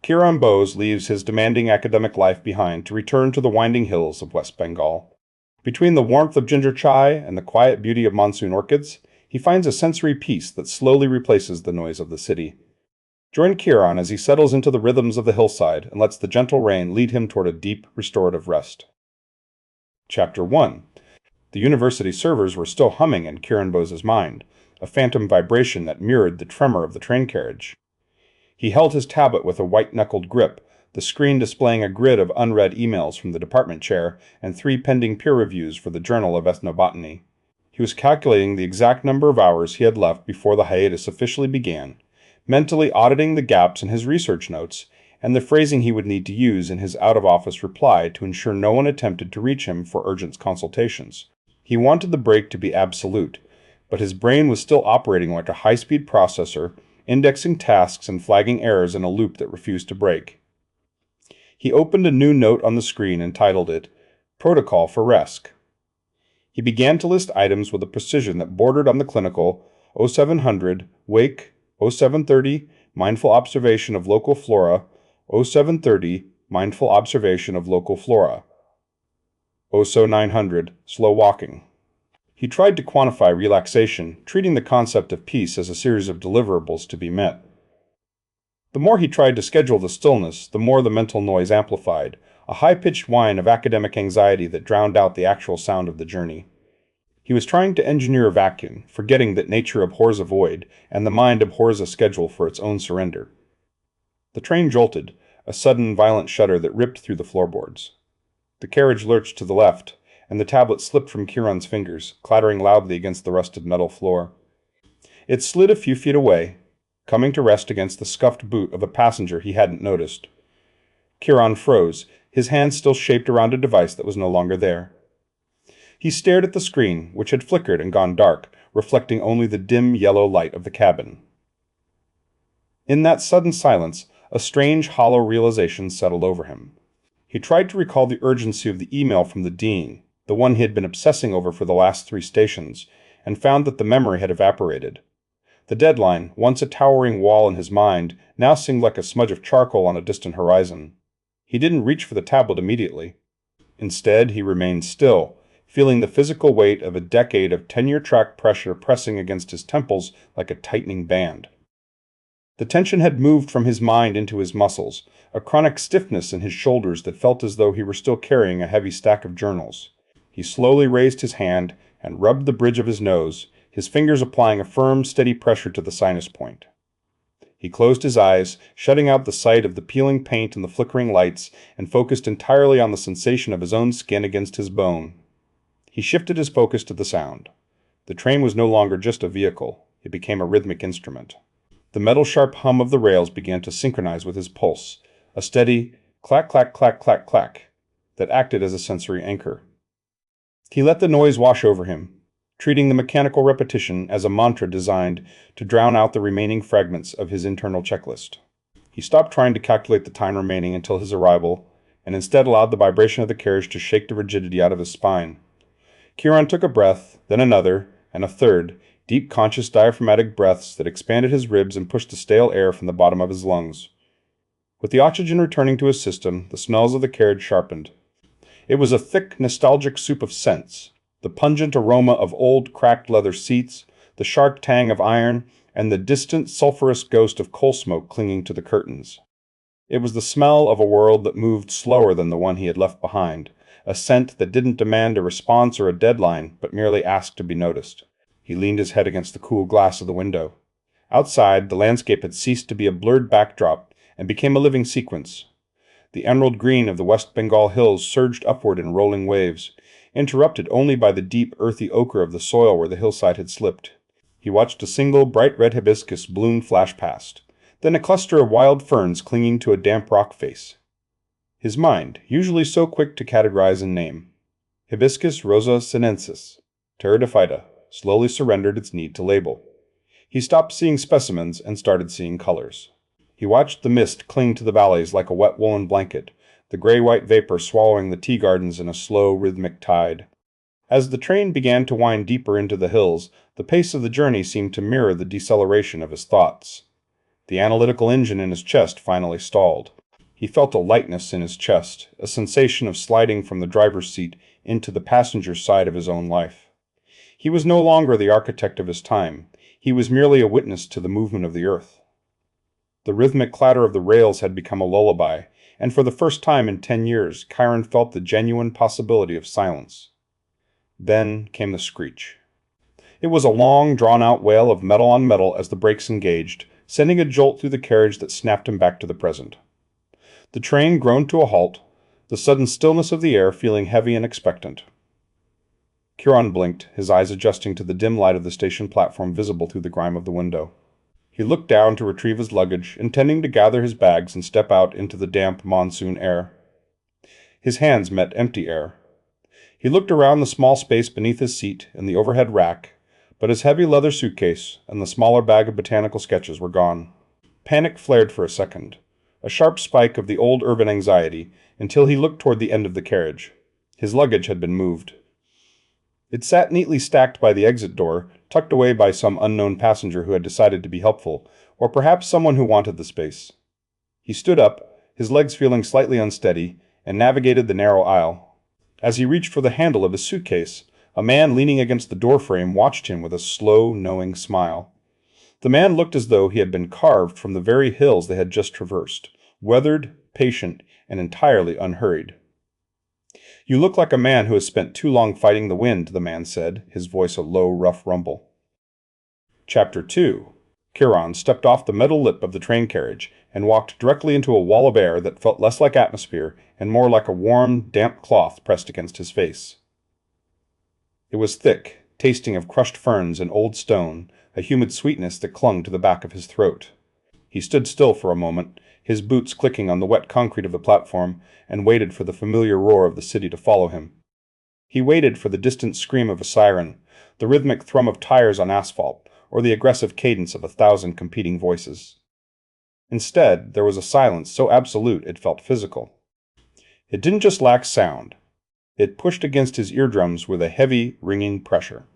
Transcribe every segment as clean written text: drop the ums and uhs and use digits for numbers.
Kiron Bose leaves his demanding academic life behind to return to the winding hills of West Bengal. Between the warmth of ginger chai and the quiet beauty of monsoon orchids, he finds a sensory peace that slowly replaces the noise of the city. Join Kiron as he settles into the rhythms of the hillside and lets the gentle rain lead him toward a deep, restorative rest. Chapter 1. The university servers were still humming in Kiron Bose's mind, a phantom vibration that mirrored the tremor of the train carriage. He held his tablet with a white-knuckled grip, the screen displaying a grid of unread emails from the department chair and 3 pending peer reviews for the Journal of Ethnobotany. He was calculating the exact number of hours he had left before the hiatus officially began, mentally auditing the gaps in his research notes and the phrasing he would need to use in his out-of-office reply to ensure no one attempted to reach him for urgent consultations. He wanted the break to be absolute, but his brain was still operating like a high-speed processor, indexing tasks and flagging errors in a loop that refused to break. He opened a new note on the screen and titled it, Protocol for RESC. He began to list items with a precision that bordered on the clinical 0700, wake, 0730, mindful observation of local flora, 0730, mindful observation of local flora, 0900, slow walking. He tried to quantify relaxation, treating the concept of peace as a series of deliverables to be met. The more he tried to schedule the stillness, the more the mental noise amplified, a high-pitched whine of academic anxiety that drowned out the actual sound of the journey. He was trying to engineer a vacuum, forgetting that nature abhors a void, and the mind abhors a schedule for its own surrender. The train jolted, a sudden, violent shudder that ripped through the floorboards. The carriage lurched to the left, and the tablet slipped from Kiron's fingers, clattering loudly against the rusted metal floor. It slid a few feet away, coming to rest against the scuffed boot of a passenger he hadn't noticed. Kiron froze, his hand still shaped around a device that was no longer there. He stared at the screen, which had flickered and gone dark, reflecting only the dim yellow light of the cabin. In that sudden silence, a strange, hollow realization settled over him. He tried to recall the urgency of the email from the dean, the one he had been obsessing over for the last 3 stations, and found that the memory had evaporated. The deadline, once a towering wall in his mind, now seemed like a smudge of charcoal on a distant horizon. He didn't reach for the tablet immediately. Instead, he remained still, feeling the physical weight of a decade of tenure-track pressure pressing against his temples like a tightening band. The tension had moved from his mind into his muscles, a chronic stiffness in his shoulders that felt as though he were still carrying a heavy stack of journals. He slowly raised his hand and rubbed the bridge of his nose, his fingers applying a firm, steady pressure to the sinus point. He closed his eyes, shutting out the sight of the peeling paint and the flickering lights, and focused entirely on the sensation of his own skin against his bone. He shifted his focus to the sound. The train was no longer just a vehicle. It became a rhythmic instrument. The metal-sharp hum of the rails began to synchronize with his pulse, a steady clack, clack, clack, clack, clack that acted as a sensory anchor. He let the noise wash over him, treating the mechanical repetition as a mantra designed to drown out the remaining fragments of his internal checklist. He stopped trying to calculate the time remaining until his arrival, and instead allowed the vibration of the carriage to shake the rigidity out of his spine. Kiron took a breath, then another, and a third, deep conscious diaphragmatic breaths that expanded his ribs and pushed the stale air from the bottom of his lungs. With the oxygen returning to his system, the smells of the carriage sharpened. It was a thick, nostalgic soup of scents, the pungent aroma of old, cracked leather seats, the sharp tang of iron, and the distant, sulphurous ghost of coal smoke clinging to the curtains. It was the smell of a world that moved slower than the one he had left behind, a scent that didn't demand a response or a deadline, but merely asked to be noticed. He leaned his head against the cool glass of the window. Outside, the landscape had ceased to be a blurred backdrop and became a living sequence. The emerald green of the West Bengal hills surged upward in rolling waves, interrupted only by the deep, earthy ochre of the soil where the hillside had slipped. He watched a single bright red hibiscus bloom flash past, then a cluster of wild ferns clinging to a damp rock face. His mind, usually so quick to categorize and name, Hibiscus rosa sinensis, pteridophyta, slowly surrendered its need to label. He stopped seeing specimens and started seeing colors. He watched the mist cling to the valleys like a wet woolen blanket, the gray-white vapor swallowing the tea gardens in a slow, rhythmic tide. As the train began to wind deeper into the hills, the pace of the journey seemed to mirror the deceleration of his thoughts. The analytical engine in his chest finally stalled. He felt a lightness in his chest, a sensation of sliding from the driver's seat into the passenger side of his own life. He was no longer the architect of his time. He was merely a witness to the movement of the earth. The rhythmic clatter of the rails had become a lullaby, and for the first time in 10 years, Kiron felt the genuine possibility of silence. Then came the screech. It was a long, drawn-out wail of metal on metal as the brakes engaged, sending a jolt through the carriage that snapped him back to the present. The train groaned to a halt, the sudden stillness of the air feeling heavy and expectant. Kiron blinked, his eyes adjusting to the dim light of the station platform visible through the grime of the window. He looked down to retrieve his luggage, intending to gather his bags and step out into the damp monsoon air. His hands met empty air. He looked around the small space beneath his seat and the overhead rack, but his heavy leather suitcase and the smaller bag of botanical sketches were gone. Panic flared for a second, a sharp spike of the old urban anxiety, until he looked toward the end of the carriage. His luggage had been moved. It sat neatly stacked by the exit door, tucked away by some unknown passenger who had decided to be helpful, or perhaps someone who wanted the space. He stood up, his legs feeling slightly unsteady, and navigated the narrow aisle. As he reached for the handle of his suitcase, a man leaning against the doorframe watched him with a slow, knowing smile. The man looked as though he had been carved from the very hills they had just traversed, weathered, patient, and entirely unhurried. "You look like a man who has spent too long fighting the wind," the man said, his voice a low, rough rumble. Chapter 2. Kiron stepped off the metal lip of the train carriage and walked directly into a wall of air that felt less like atmosphere and more like a warm, damp cloth pressed against his face. It was thick, tasting of crushed ferns and old stone, a humid sweetness that clung to the back of his throat. He stood still for a moment, his boots clicking on the wet concrete of the platform, and waited for the familiar roar of the city to follow him. He waited for the distant scream of a siren, the rhythmic thrum of tires on asphalt, or the aggressive cadence of 1,000 competing voices. Instead, there was a silence so absolute it felt physical. It didn't just lack sound. It pushed against his eardrums with a heavy, ringing pressure.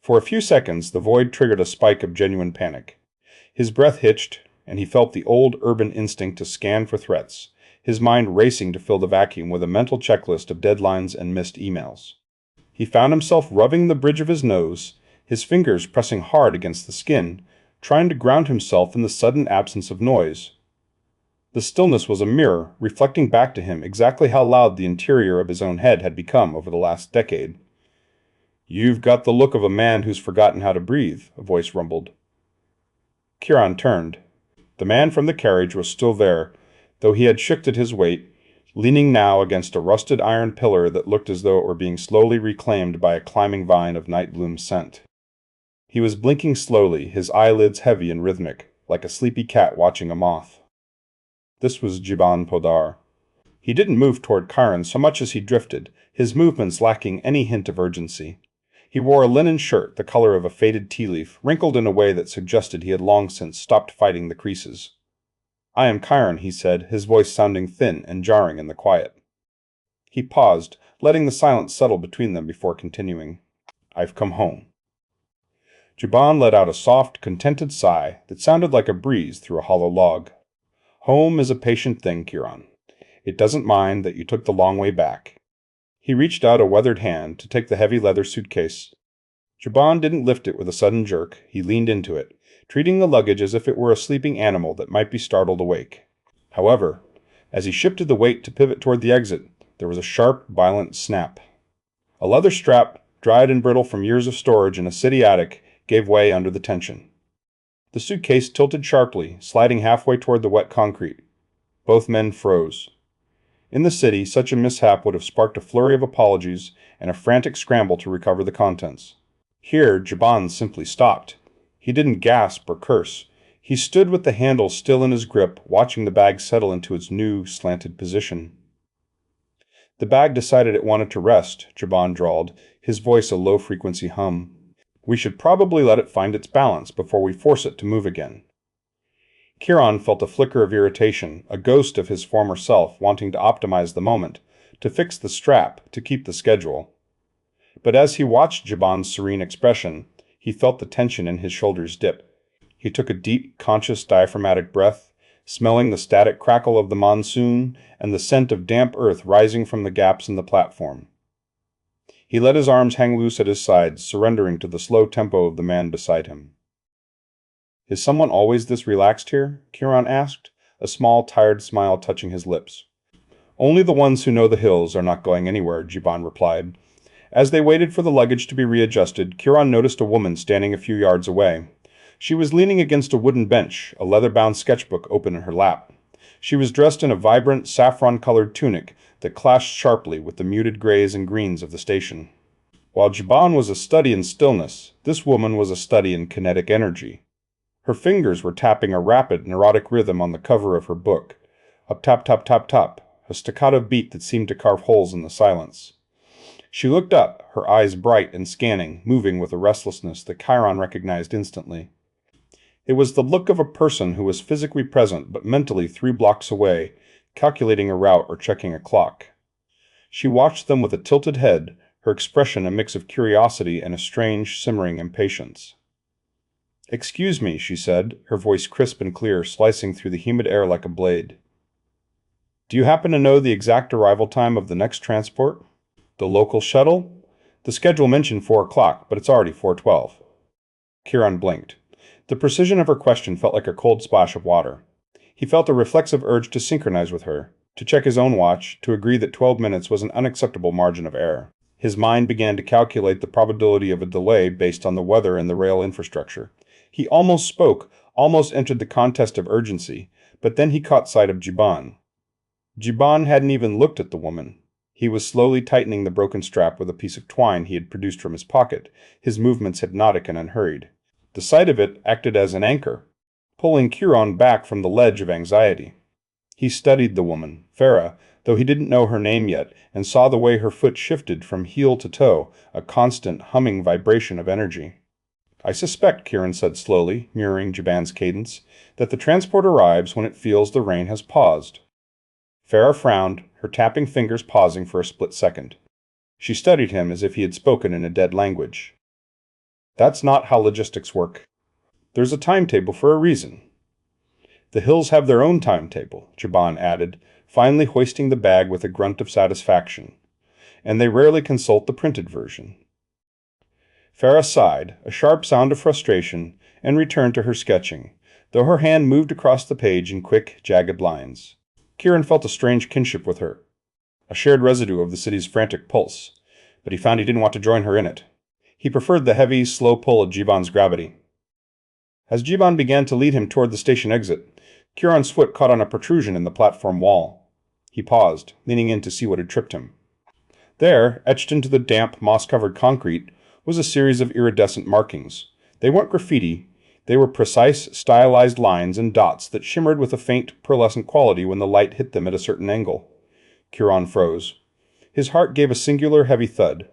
For a few seconds, the void triggered a spike of genuine panic. His breath hitched, and he felt the old urban instinct to scan for threats, his mind racing to fill the vacuum with a mental checklist of deadlines and missed emails. He found himself rubbing the bridge of his nose, his fingers pressing hard against the skin, trying to ground himself in the sudden absence of noise. The stillness was a mirror, reflecting back to him exactly how loud the interior of his own head had become over the last decade. "You've got the look of a man who's forgotten how to breathe," a voice rumbled. Kiron turned. The man from the carriage was still there, though he had shifted his weight, leaning now against a rusted iron pillar that looked as though it were being slowly reclaimed by a climbing vine of night bloom scent. He was blinking slowly, his eyelids heavy and rhythmic, like a sleepy cat watching a moth. This was Jiban Podar. He didn't move toward Kiron so much as he drifted, his movements lacking any hint of urgency. He wore a linen shirt the color of a faded tea leaf, wrinkled in a way that suggested he had long since stopped fighting the creases. "I am Kiron," he said, his voice sounding thin and jarring in the quiet. He paused, letting the silence settle between them before continuing. "I've come home." Jiban let out a soft, contented sigh that sounded like a breeze through a hollow log. "Home is a patient thing, Kiron. It doesn't mind that you took the long way back." He reached out a weathered hand to take the heavy leather suitcase. Jiban didn't lift it with a sudden jerk. He leaned into it, treating the luggage as if it were a sleeping animal that might be startled awake. However, as he shifted the weight to pivot toward the exit, there was a sharp, violent snap. A leather strap, dried and brittle from years of storage in a city attic, gave way under the tension. The suitcase tilted sharply, sliding halfway toward the wet concrete. Both men froze. In the city, such a mishap would have sparked a flurry of apologies and a frantic scramble to recover the contents. Here, Jiban simply stopped. He didn't gasp or curse. He stood with the handle still in his grip, watching the bag settle into its new, slanted position. "The bag decided it wanted to rest," Jiban drawled, his voice a low-frequency hum. "We should probably let it find its balance before we force it to move again." Kiron felt a flicker of irritation, a ghost of his former self wanting to optimize the moment, to fix the strap, to keep the schedule. But as he watched Jiban's serene expression, he felt the tension in his shoulders dip. He took a deep, conscious, diaphragmatic breath, smelling the static crackle of the monsoon and the scent of damp earth rising from the gaps in the platform. He let his arms hang loose at his sides, surrendering to the slow tempo of the man beside him. "Is someone always this relaxed here?" Kiron asked, a small, tired smile touching his lips. "Only the ones who know the hills are not going anywhere," Jiban replied. As they waited for the luggage to be readjusted, Kiron noticed a woman standing a few yards away. She was leaning against a wooden bench, a leather-bound sketchbook open in her lap. She was dressed in a vibrant, saffron-colored tunic that clashed sharply with the muted grays and greens of the station. While Jiban was a study in stillness, this woman was a study in kinetic energy. Her fingers were tapping a rapid, neurotic rhythm on the cover of her book. Up tap tap tap tap, a staccato beat that seemed to carve holes in the silence. She looked up, her eyes bright and scanning, moving with a restlessness that Kiron recognized instantly. It was the look of a person who was physically present but mentally 3 blocks away, calculating a route or checking a clock. She watched them with a tilted head, her expression a mix of curiosity and a strange, simmering impatience. "Excuse me," she said, her voice crisp and clear, slicing through the humid air like a blade. "Do you happen to know the exact arrival time of the next transport? The local shuttle? The schedule mentioned 4 o'clock, but it's already 4:12. Kiron blinked. The precision of her question felt like a cold splash of water. He felt a reflexive urge to synchronize with her, to check his own watch, to agree that 12 minutes was an unacceptable margin of error. His mind began to calculate the probability of a delay based on the weather and the rail infrastructure. He almost spoke, almost entered the contest of urgency, but then he caught sight of Jiban. Jiban hadn't even looked at the woman. He was slowly tightening the broken strap with a piece of twine he had produced from his pocket, his movements hypnotic and unhurried. The sight of it acted as an anchor, pulling Kiron back from the ledge of anxiety. He studied the woman, Farah, though he didn't know her name yet, and saw the way her foot shifted from heel to toe, a constant, humming vibration of energy. "I suspect," Kiron said slowly, mirroring Jiban's cadence, "that the transport arrives when it feels the rain has paused." Farah frowned, her tapping fingers pausing for a split second. She studied him as if he had spoken in a dead language. "That's not how logistics work. There's a timetable for a reason." "The hills have their own timetable," Jiban added, finally hoisting the bag with a grunt of satisfaction. "And they rarely consult the printed version." Farah sighed, a sharp sound of frustration, and returned to her sketching, though her hand moved across the page in quick, jagged lines. Kiron felt a strange kinship with her, a shared residue of the city's frantic pulse, but he found he didn't want to join her in it. He preferred the heavy, slow pull of Jiban's gravity. As Jiban began to lead him toward the station exit, Kiron's foot caught on a protrusion in the platform wall. He paused, leaning in to see what had tripped him. There, etched into the damp, moss-covered concrete, was a series of iridescent markings. They weren't graffiti. They were precise, stylized lines and dots that shimmered with a faint, pearlescent quality when the light hit them at a certain angle. Kiron froze. His heart gave a singular, heavy thud.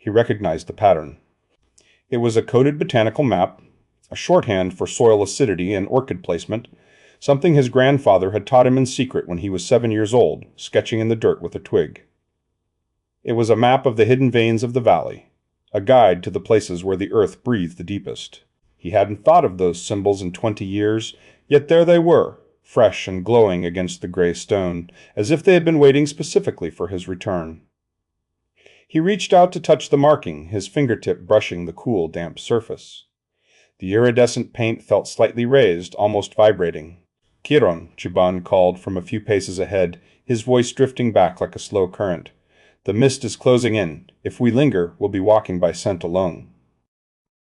He recognized the pattern. It was a coded botanical map, a shorthand for soil acidity and orchid placement, something his grandfather had taught him in secret when he was 7 years old, sketching in the dirt with a twig. It was a map of the hidden veins of the valley, a guide to the places where the earth breathed the deepest. He hadn't thought of those symbols in 20 years, yet there they were, fresh and glowing against the gray stone, as if they had been waiting specifically for his return. He reached out to touch the marking, his fingertip brushing the cool, damp surface. The iridescent paint felt slightly raised, almost vibrating. "Kiron," Jiban called from a few paces ahead, his voice drifting back like a slow current. "The mist is closing in. If we linger, we'll be walking by scent alone."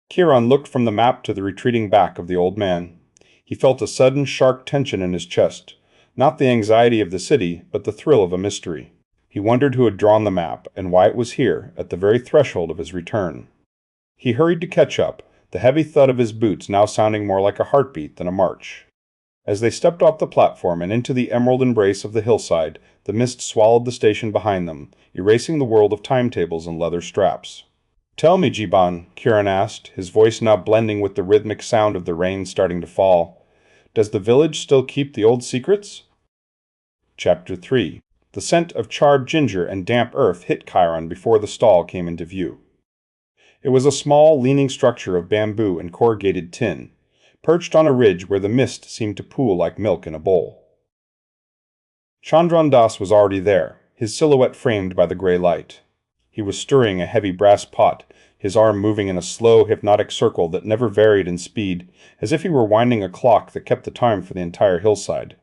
Kiron looked from the map to the retreating back of the old man. He felt a sudden, sharp tension in his chest, not the anxiety of the city, but the thrill of a mystery. He wondered who had drawn the map, and why it was here, at the very threshold of his return. He hurried to catch up, the heavy thud of his boots now sounding more like a heartbeat than a march. As they stepped off the platform and into the emerald embrace of the hillside, the mist swallowed the station behind them, erasing the world of timetables and leather straps. "Tell me, Jiban," Kiron asked, his voice now blending with the rhythmic sound of the rain starting to fall. "Does the village still keep the old secrets?" Chapter 3. The scent of charred ginger and damp earth hit Kiron before the stall came into view. It was a small, leaning structure of bamboo and corrugated tin, perched on a ridge where the mist seemed to pool like milk in a bowl. Chandran Das was already there, his silhouette framed by the gray light. He was stirring a heavy brass pot, his arm moving in a slow, hypnotic circle that never varied in speed, as if he were winding a clock that kept the time for the entire hillside.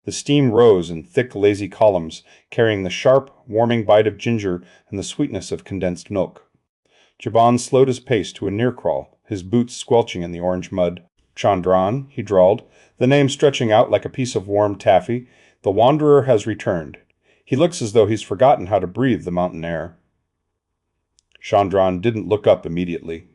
The steam rose in thick, lazy columns, carrying the sharp, warming bite of ginger and the sweetness of condensed milk. Jaban slowed his pace to a near crawl, his boots squelching in the orange mud. "Chandran," he drawled, the name stretching out like a piece of warm taffy, "the wanderer has returned. He looks as though he's forgotten how to breathe the mountain air." Chandran didn't look up immediately.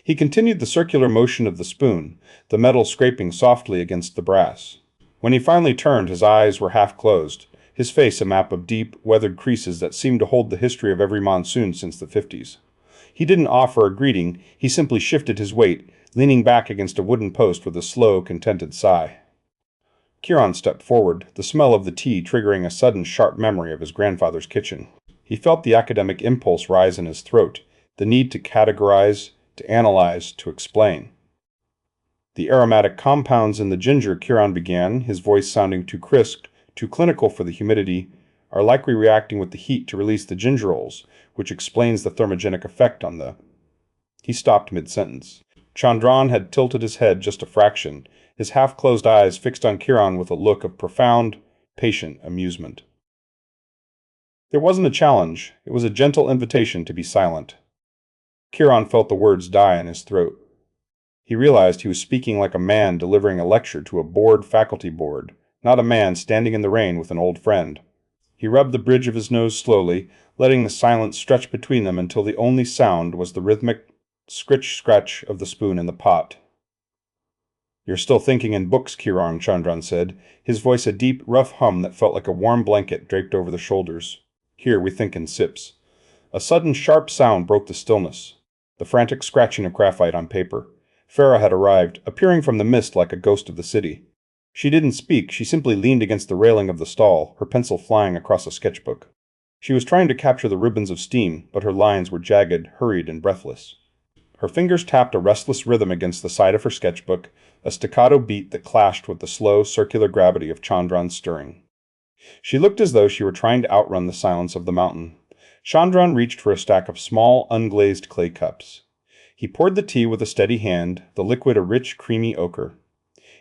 He continued the circular motion of the spoon, the metal scraping softly against the brass. When he finally turned, his eyes were half closed, his face a map of deep, weathered creases that seemed to hold the history of every monsoon since the 50s. He didn't offer a greeting, he simply shifted his weight, leaning back against a wooden post with a slow, contented sigh. Kiron stepped forward, the smell of the tea triggering a sudden sharp memory of his grandfather's kitchen. He felt the academic impulse rise in his throat, the need to categorize, to analyze, to explain. "The aromatic compounds in the ginger," Kiron began, his voice sounding too crisp, too clinical for the humidity, "are likely reacting with the heat to release the gingerols, which explains the thermogenic effect on the—" He stopped mid-sentence. Chandran had tilted his head just a fraction, his half-closed eyes fixed on Kiron with a look of profound, patient amusement. There wasn't a challenge, it was a gentle invitation to be silent. Kiron felt the words die in his throat. He realized he was speaking like a man delivering a lecture to a bored faculty board, not a man standing in the rain with an old friend. He rubbed the bridge of his nose slowly, letting the silence stretch between them until the only sound was the rhythmic scritch-scratch of the spoon in the pot. "You're still thinking in books, Kiron," Chandran said, his voice a deep, rough hum that felt like a warm blanket draped over the shoulders. "Here we think in sips." A sudden sharp sound broke the stillness, the frantic scratching of graphite on paper. Farah had arrived, appearing from the mist like a ghost of the city. She didn't speak, she simply leaned against the railing of the stall, her pencil flying across a sketchbook. She was trying to capture the ribbons of steam, but her lines were jagged, hurried, and breathless. Her fingers tapped a restless rhythm against the side of her sketchbook, a staccato beat that clashed with the slow, circular gravity of Chandran's stirring. She looked as though she were trying to outrun the silence of the mountain. Chandran reached for a stack of small, unglazed clay cups. He poured the tea with a steady hand, the liquid a rich, creamy ochre.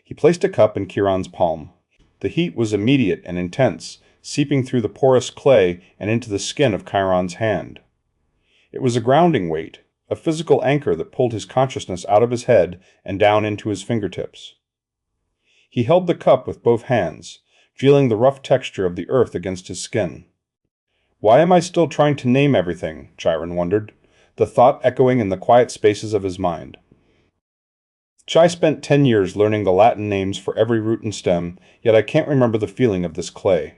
He placed a cup in Kiron's palm. The heat was immediate and intense, seeping through the porous clay and into the skin of Kiron's hand. It was a grounding weight, a physical anchor that pulled his consciousness out of his head and down into his fingertips. He held the cup with both hands, feeling the rough texture of the earth against his skin. "Why am I still trying to name everything?" Chiron wondered, the thought echoing in the quiet spaces of his mind. "Chai spent 10 years learning the Latin names for every root and stem, yet I can't remember the feeling of this clay.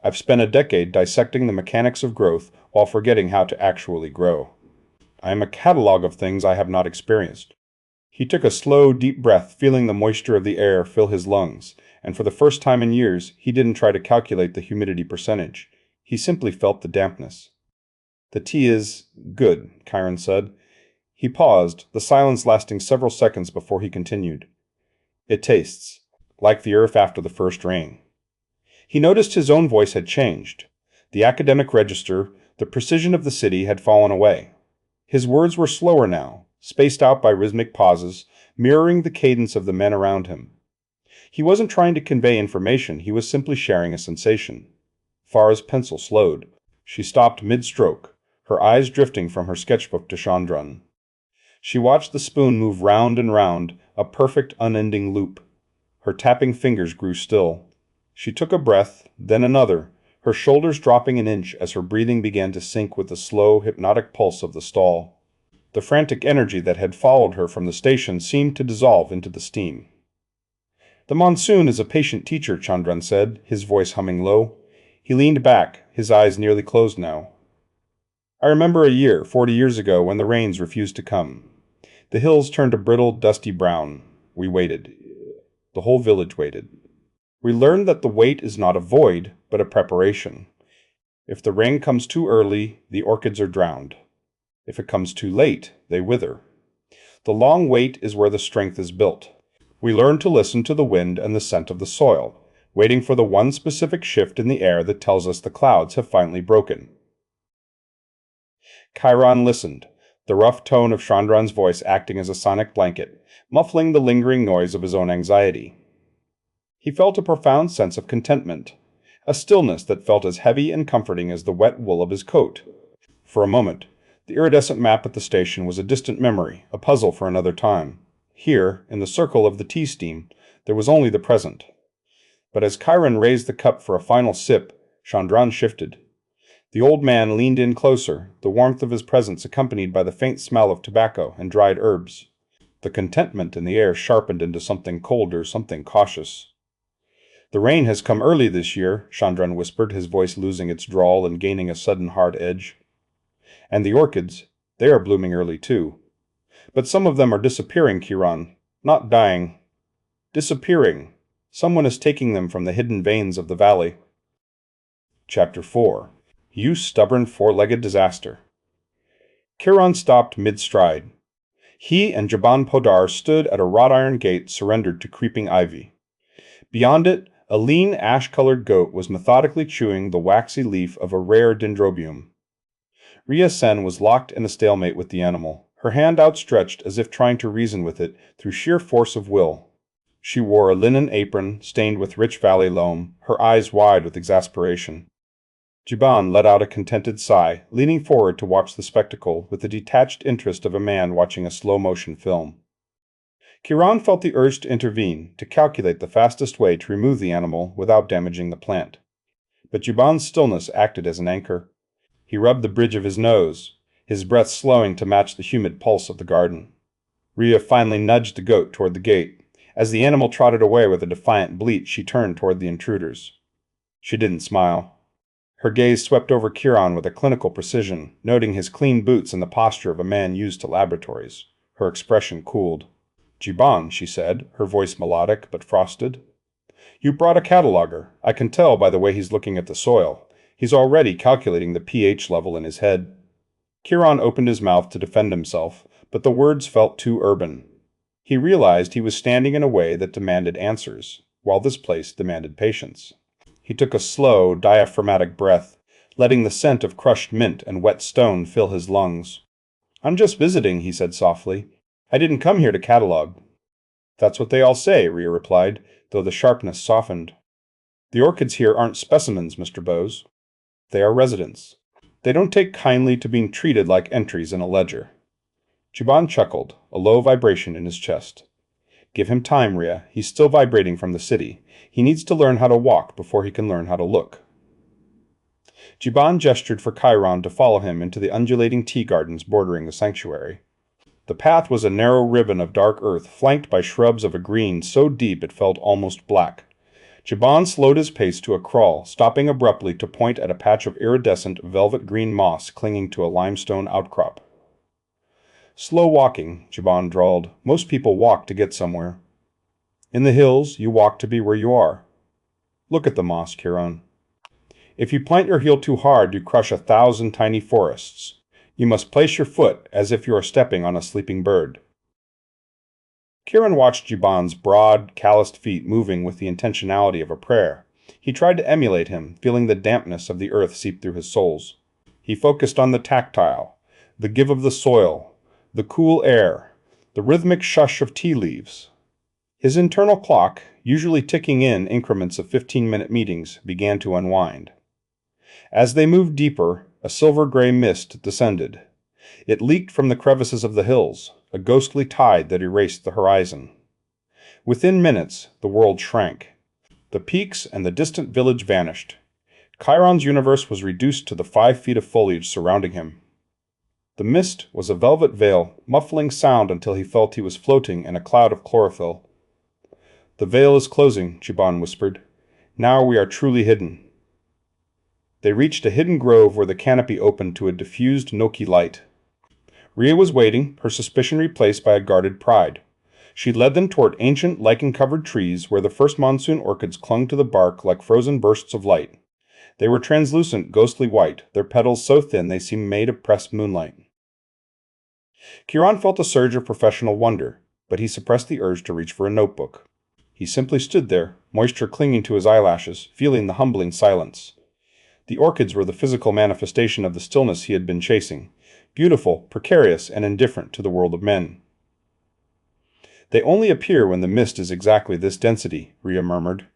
I've spent a decade dissecting the mechanics of growth while forgetting how to actually grow. I am a catalog of things I have not experienced." He took a slow, deep breath, feeling the moisture of the air fill his lungs, and for the first time in years, he didn't try to calculate the humidity percentage. He simply felt the dampness. "The tea is good," Kiron said. He paused, the silence lasting several seconds before he continued. "It tastes like the earth after the first rain." He noticed his own voice had changed. The academic register, the precision of the city had fallen away. His words were slower now, spaced out by rhythmic pauses, mirroring the cadence of the men around him. He wasn't trying to convey information, he was simply sharing a sensation. Farah's pencil slowed. She stopped mid-stroke, her eyes drifting from her sketchbook to Chandran. She watched the spoon move round and round, a perfect, unending loop. Her tapping fingers grew still. She took a breath, then another, her shoulders dropping an inch as her breathing began to sync with the slow, hypnotic pulse of the stall. The frantic energy that had followed her from the station seemed to dissolve into the steam. "The monsoon is a patient teacher," Chandran said, his voice humming low. He leaned back, his eyes nearly closed now. "I remember a year, 40 years ago, when the rains refused to come. The hills turned a brittle, dusty brown. We waited. The whole village waited. We learned that the wait is not a void, but a preparation. If the rain comes too early, the orchids are drowned. If it comes too late, they wither. The long wait is where the strength is built. We learn to listen to the wind and the scent of the soil, waiting for the one specific shift in the air that tells us the clouds have finally broken. Kiron listened, the rough tone of Chandran's voice acting as a sonic blanket, muffling the lingering noise of his own anxiety. He felt a profound sense of contentment, a stillness that felt as heavy and comforting as the wet wool of his coat. For a moment, the iridescent map at the station was a distant memory, a puzzle for another time. Here, in the circle of the tea steam, there was only the present. But as Kiron raised the cup for a final sip, Chandran shifted. The old man leaned in closer, the warmth of his presence accompanied by the faint smell of tobacco and dried herbs. The contentment in the air sharpened into something colder, something cautious. "The rain has come early this year," Chandran whispered, his voice losing its drawl and gaining a sudden hard edge. "And the orchids, they are blooming early too. But some of them are disappearing, Kiron. Not dying. Disappearing. Someone is taking them from the hidden veins of the valley." Chapter 4. You Stubborn Four-Legged Disaster. Kiron stopped mid-stride. He and Jaban Podar stood at a wrought-iron gate surrendered to creeping ivy. Beyond it, a lean, ash-colored goat was methodically chewing the waxy leaf of a rare dendrobium. Ria Sen was locked in a stalemate with the animal, her hand outstretched as if trying to reason with it through sheer force of will. She wore a linen apron stained with rich valley loam, her eyes wide with exasperation. Jiban let out a contented sigh, leaning forward to watch the spectacle with the detached interest of a man watching a slow-motion film. Kiron felt the urge to intervene, to calculate the fastest way to remove the animal without damaging the plant. But Jiban's stillness acted as an anchor. He rubbed the bridge of his nose, his breath slowing to match the humid pulse of the garden. Ria finally nudged the goat toward the gate. As the animal trotted away with a defiant bleat, she turned toward the intruders. She didn't smile. Her gaze swept over Kiron with a clinical precision, noting his clean boots and the posture of a man used to laboratories. Her expression cooled. "Jiban," she said, her voice melodic but frosted. "You brought a cataloger. I can tell by the way he's looking at the soil. He's already calculating the pH level in his head." Kiron opened his mouth to defend himself, but the words felt too urban. He realized he was standing in a way that demanded answers, while this place demanded patience. He took a slow, diaphragmatic breath, letting the scent of crushed mint and wet stone fill his lungs. "I'm just visiting," he said softly. "I didn't come here to catalog." "That's what they all say," Ria replied, though the sharpness softened. "The orchids here aren't specimens, Mr. Bose. They are residents. They don't take kindly to being treated like entries in a ledger." Jiban chuckled, a low vibration in his chest. "Give him time, Ria. He's still vibrating from the city. He needs to learn how to walk before he can learn how to look." Jiban gestured for Kiron to follow him into the undulating tea gardens bordering the sanctuary. The path was a narrow ribbon of dark earth flanked by shrubs of a green so deep it felt almost black. Jiban slowed his pace to a crawl, stopping abruptly to point at a patch of iridescent velvet green moss clinging to a limestone outcrop. "Slow walking," Jiban drawled. "Most people walk to get somewhere. In the hills, you walk to be where you are. Look at the moss, Kiron. If you plant your heel too hard, you crush 1,000 tiny forests. You must place your foot as if you are stepping on a sleeping bird." Kiron watched Jiban's broad, calloused feet moving with the intentionality of a prayer. He tried to emulate him, feeling the dampness of the earth seep through his soles. He focused on the tactile, the give of the soil, the cool air, the rhythmic shush of tea leaves. His internal clock, usually ticking in increments of 15-minute meetings, began to unwind. As they moved deeper, a silver-gray mist descended. It leaked from the crevices of the hills, a ghostly tide that erased the horizon. Within minutes, the world shrank. The peaks and the distant village vanished. Kiron's universe was reduced to the 5 feet of foliage surrounding him. The mist was a velvet veil, muffling sound until he felt he was floating in a cloud of chlorophyll. "The veil is closing," Jiban whispered. "Now we are truly hidden." They reached a hidden grove where the canopy opened to a diffused milky light. Ria was waiting, her suspicion replaced by a guarded pride. She led them toward ancient, lichen-covered trees where the first monsoon orchids clung to the bark like frozen bursts of light. They were translucent, ghostly white, their petals so thin they seemed made of pressed moonlight. Kiron felt a surge of professional wonder. but he suppressed the urge to reach for a notebook. He simply stood there, moisture clinging to his eyelashes, feeling the humbling silence. The orchids were the physical manifestation of the stillness he had been chasing, beautiful, precarious, and indifferent to the world of men. "They only appear when the mist is exactly this density," Rhea murmured.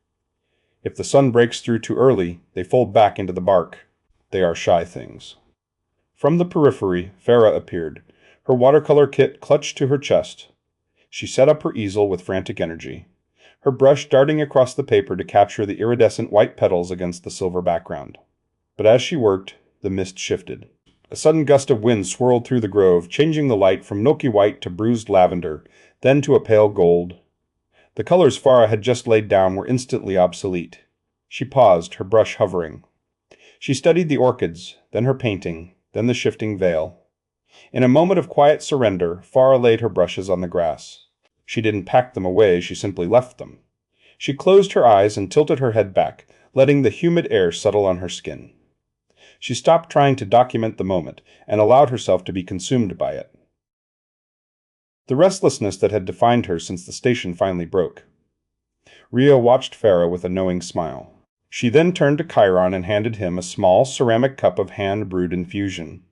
"If the sun breaks through too early, they fold back into the bark. They are shy things." From the periphery, Farah appeared, her watercolor kit clutched to her chest. She set up her easel with frantic energy, her brush darting across the paper to capture the iridescent white petals against the silver background. But as she worked, the mist shifted. A sudden gust of wind swirled through the grove, changing the light from milky white to bruised lavender, then to a pale gold. The colors Farah had just laid down were instantly obsolete. She paused, her brush hovering. She studied the orchids, then her painting, then the shifting veil. In a moment of quiet surrender, Farah laid her brushes on the grass. She didn't pack them away, she simply left them. She closed her eyes and tilted her head back, letting the humid air settle on her skin. She stopped trying to document the moment and allowed herself to be consumed by it. The restlessness that had defined her since the station finally broke. Rhea watched Farah with a knowing smile. She then turned to Kiron and handed him a small ceramic cup of hand-brewed infusion.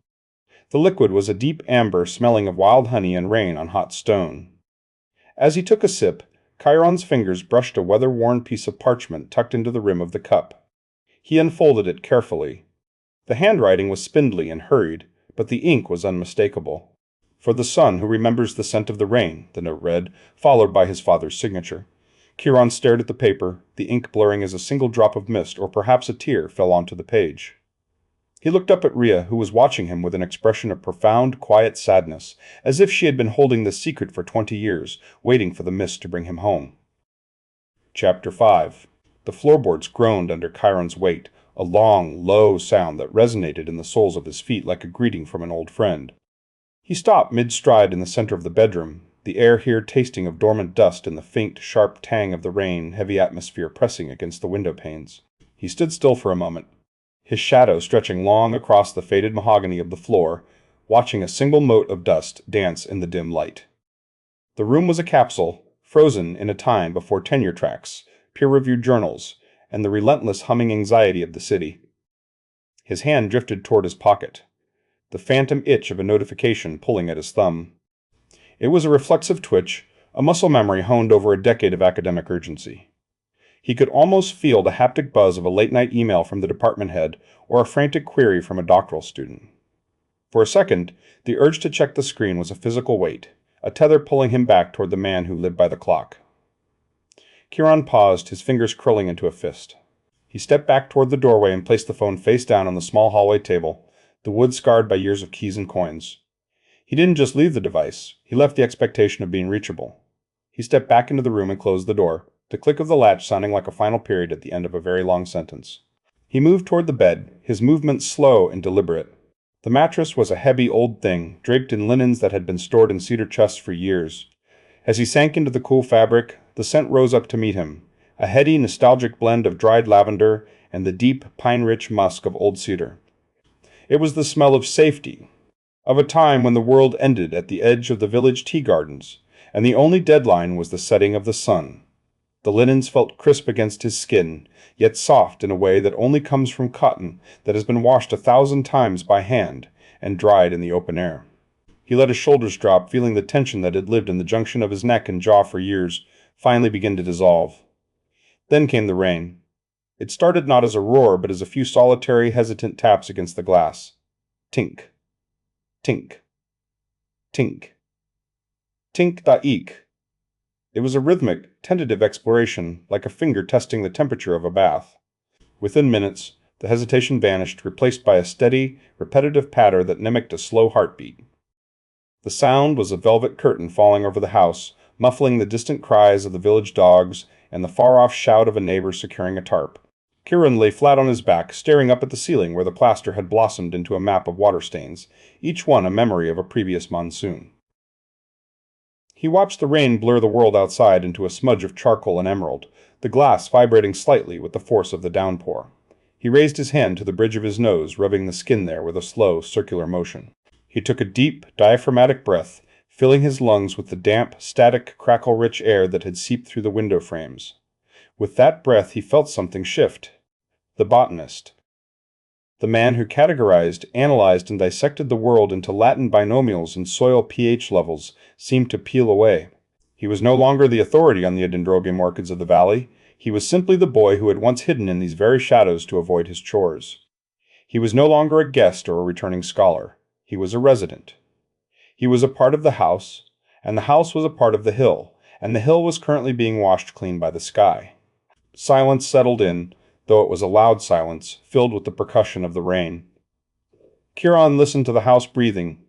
The liquid was a deep amber smelling of wild honey and rain on hot stone. As he took a sip, Chiron's fingers brushed a weather-worn piece of parchment tucked into the rim of the cup. He unfolded it carefully. The handwriting was spindly and hurried, but the ink was unmistakable. "For the son who remembers the scent of the rain," the note read, followed by his father's signature. Kiron stared at the paper, the ink blurring as a single drop of mist or perhaps a tear fell onto the page. He looked up at Rhea, who was watching him with an expression of profound, quiet sadness, as if she had been holding this secret for 20 years, waiting for the mist to bring him home. Chapter 5. The floorboards groaned under Chiron's weight, a long, low sound that resonated in the soles of his feet like a greeting from an old friend. He stopped mid-stride in the center of the bedroom, the air here tasting of dormant dust and the faint, sharp tang of the rain-heavy atmosphere pressing against the window panes. He stood still for a moment, his shadow stretching long across the faded mahogany of the floor, watching a single mote of dust dance in the dim light. The room was a capsule, frozen in a time before tenure tracks, peer-reviewed journals, and the relentless humming anxiety of the city. His hand drifted toward his pocket, the phantom itch of a notification pulling at his thumb. It was a reflexive twitch, a muscle memory honed over a decade of academic urgency. He could almost feel the haptic buzz of a late-night email from the department head or a frantic query from a doctoral student. For a second, the urge to check the screen was a physical weight, a tether pulling him back toward the man who lived by the clock. Kiron paused, his fingers curling into a fist. He stepped back toward the doorway and placed the phone face down on the small hallway table, the wood scarred by years of keys and coins. He didn't just leave the device, he left the expectation of being reachable. He stepped back into the room and closed the door, the click of the latch sounding like a final period at the end of a very long sentence. He moved toward the bed, his movements slow and deliberate. The mattress was a heavy old thing, draped in linens that had been stored in cedar chests for years. As he sank into the cool fabric, the scent rose up to meet him, a heady, nostalgic blend of dried lavender and the deep, pine-rich musk of old cedar. It was the smell of safety, of a time when the world ended at the edge of the village tea gardens, and the only deadline was the setting of the sun. The linens felt crisp against his skin, yet soft in a way that only comes from cotton that has been washed 1,000 times by hand and dried in the open air. He let his shoulders drop, feeling the tension that had lived in the junction of his neck and jaw for years finally begin to dissolve. Then came the rain. It started not as a roar, but as a few solitary, hesitant taps against the glass. Tink. Tink. Tink. Tink da eek. It was a rhythmic, tentative exploration, like a finger testing the temperature of a bath. Within minutes, the hesitation vanished, replaced by a steady, repetitive patter that mimicked a slow heartbeat. The sound was a velvet curtain falling over the house, muffling the distant cries of the village dogs and the far-off shout of a neighbor securing a tarp. Kiron lay flat on his back, staring up at the ceiling where the plaster had blossomed into a map of water stains, each one a memory of a previous monsoon. He watched the rain blur the world outside into a smudge of charcoal and emerald, the glass vibrating slightly with the force of the downpour. He raised his hand to the bridge of his nose, rubbing the skin there with a slow, circular motion. He took a deep, diaphragmatic breath, filling his lungs with the damp, static, crackle-rich air that had seeped through the window frames. With that breath he felt something shift. The botanist. The man who categorized, analyzed, and dissected the world into Latin binomials and soil pH levels seemed to peel away. He was no longer the authority on the Dendrobium orchids of the valley. He was simply the boy who had once hidden in these very shadows to avoid his chores. He was no longer a guest or a returning scholar. He was a resident. He was a part of the house, and the house was a part of the hill, and the hill was currently being washed clean by the sky. Silence settled in, though it was a loud silence, filled with the percussion of the rain. Kiron listened to the house breathing.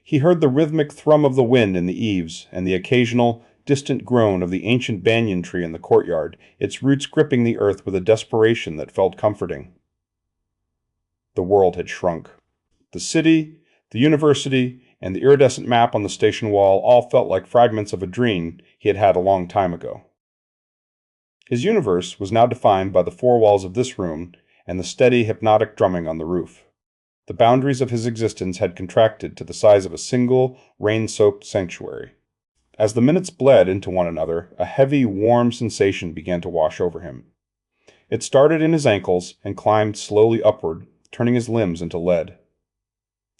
He heard the rhythmic thrum of the wind in the eaves, and the occasional, distant groan of the ancient banyan tree in the courtyard, its roots gripping the earth with a desperation that felt comforting. The world had shrunk. The city, the university, and the iridescent map on the station wall all felt like fragments of a dream he had had a long time ago. His universe was now defined by the four walls of this room and the steady, hypnotic drumming on the roof. The boundaries of his existence had contracted to the size of a single, rain-soaked sanctuary. As the minutes bled into one another, a heavy, warm sensation began to wash over him. It started in his ankles and climbed slowly upward, turning his limbs into lead.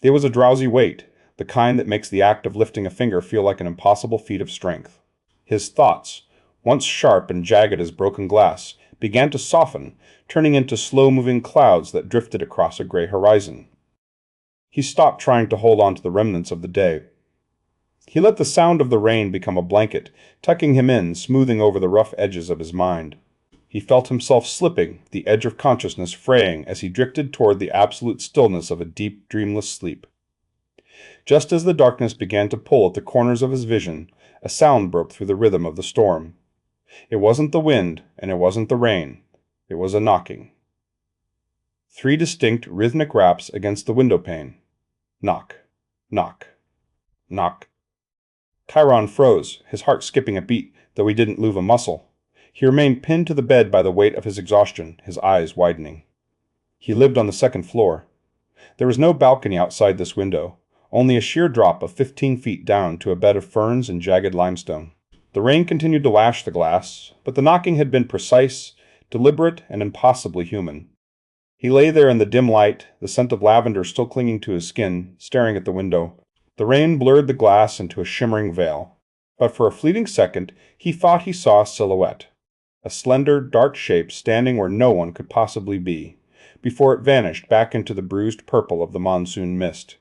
It was a drowsy weight, the kind that makes the act of lifting a finger feel like an impossible feat of strength. His thoughts, once sharp and jagged as broken glass, began to soften, turning into slow-moving clouds that drifted across a gray horizon. He stopped trying to hold on to the remnants of the day. He let the sound of the rain become a blanket, tucking him in, smoothing over the rough edges of his mind. He felt himself slipping, the edge of consciousness fraying as he drifted toward the absolute stillness of a deep, dreamless sleep. Just as the darkness began to pull at the corners of his vision, a sound broke through the rhythm of the storm. It wasn't the wind, and it wasn't the rain. It was a knocking. 3 distinct, rhythmic raps against the window pane. Knock, knock, knock. Kiron froze, his heart skipping a beat, though he didn't move a muscle. He remained pinned to the bed by the weight of his exhaustion, his eyes widening. He lived on the 2nd floor. There was no balcony outside this window, only a sheer drop of 15 feet down to a bed of ferns and jagged limestone. The rain continued to lash the glass, but the knocking had been precise, deliberate, and impossibly human. He lay there in the dim light, the scent of lavender still clinging to his skin, staring at the window. The rain blurred the glass into a shimmering veil, but for a fleeting second he thought he saw a silhouette, a slender, dark shape standing where no one could possibly be, before it vanished back into the bruised purple of the monsoon mist.